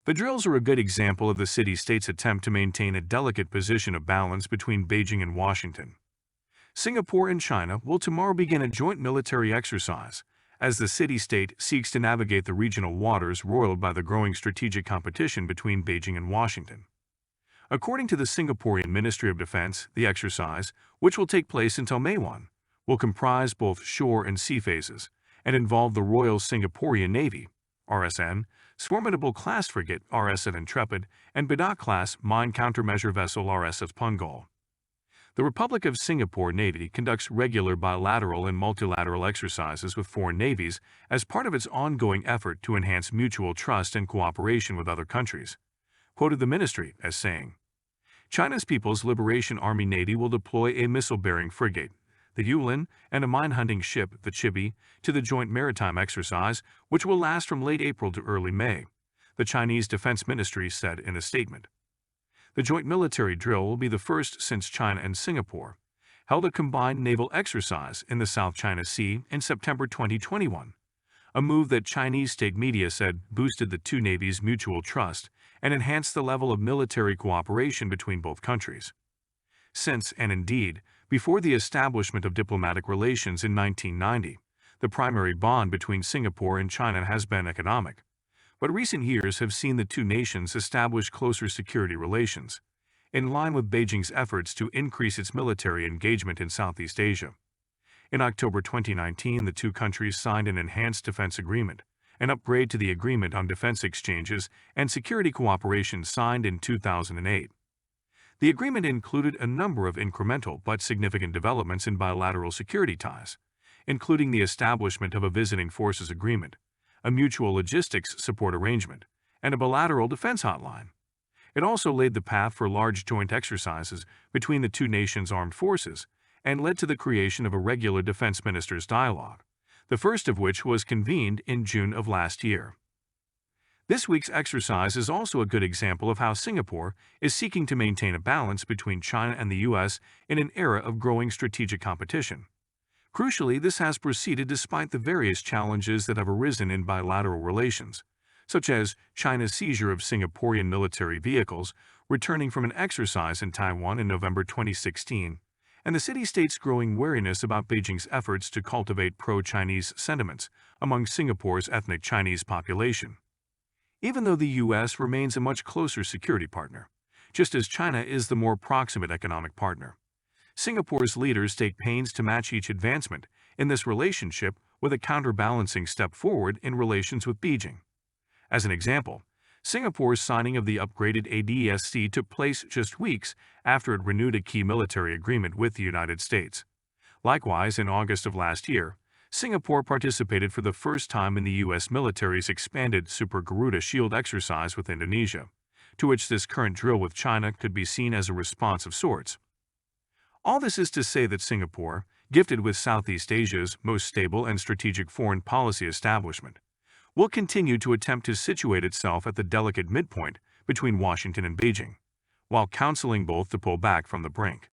The drills are a good example of the city-state's attempt to maintain a delicate position of balance between Beijing and Washington. Singapore and China will tomorrow begin a joint military exercise, as the city-state seeks to navigate the regional waters roiled by the growing strategic competition between Beijing and Washington. According to the Singaporean Ministry of Defense, the exercise, which will take place until May 1, will comprise both shore and sea phases, and involve the Royal Singaporean Navy, RSN, Formidable-class frigate RSF Intrepid, and Badak-class mine countermeasure vessel RSF Punggol. The Republic of Singapore Navy conducts regular bilateral and multilateral exercises with foreign navies as part of its ongoing effort to enhance mutual trust and cooperation with other countries, quoted the ministry as saying, China's People's Liberation Army Navy will deploy a missile-bearing frigate, the Yulin, and a mine-hunting ship, the Chibi, to the joint maritime exercise, which will last from late April to early May, the Chinese Defense Ministry said in a statement. The joint military drill will be the first since China and Singapore held a combined naval exercise in the South China Sea in September 2021, a move that Chinese state media said boosted the two navies' mutual trust and enhanced the level of military cooperation between both countries. Since, and indeed, before the establishment of diplomatic relations in 1990, the primary bond between Singapore and China has been economic, but recent years have seen the two nations establish closer security relations, in line with Beijing's efforts to increase its military engagement in Southeast Asia. In October 2019, the two countries signed an enhanced defense agreement, an upgrade to the Agreement on Defense Exchanges and Security Cooperation signed in 2008. The agreement included a number of incremental but significant developments in bilateral security ties, including the establishment of a visiting forces agreement, a mutual logistics support arrangement, and a bilateral defense hotline. It also laid the path for large joint exercises between the two nations' armed forces and led to the creation of a regular defense ministers' dialogue, the first of which was convened in June of last year. This week's exercise is also a good example of how Singapore is seeking to maintain a balance between China and the U.S. in an era of growing strategic competition. Crucially, this has proceeded despite the various challenges that have arisen in bilateral relations, such as China's seizure of Singaporean military vehicles returning from an exercise in Taiwan in November 2016, and the city-state's growing wariness about Beijing's efforts to cultivate pro-Chinese sentiments among Singapore's ethnic Chinese population. Even though the U.S. remains a much closer security partner, just as China is the more proximate economic partner, Singapore's leaders take pains to match each advancement in this relationship with a counterbalancing step forward in relations with Beijing. As an example, Singapore's signing of the upgraded ADSC took place just weeks after it renewed a key military agreement with the United States. Likewise, in August of last year, Singapore participated for the first time in the U.S. military's expanded Super Garuda Shield exercise with Indonesia, to which this current drill with China could be seen as a response of sorts. All this is to say that Singapore, gifted with Southeast Asia's most stable and strategic foreign policy establishment, will continue to attempt to situate itself at the delicate midpoint between Washington and Beijing, while counseling both to pull back from the brink.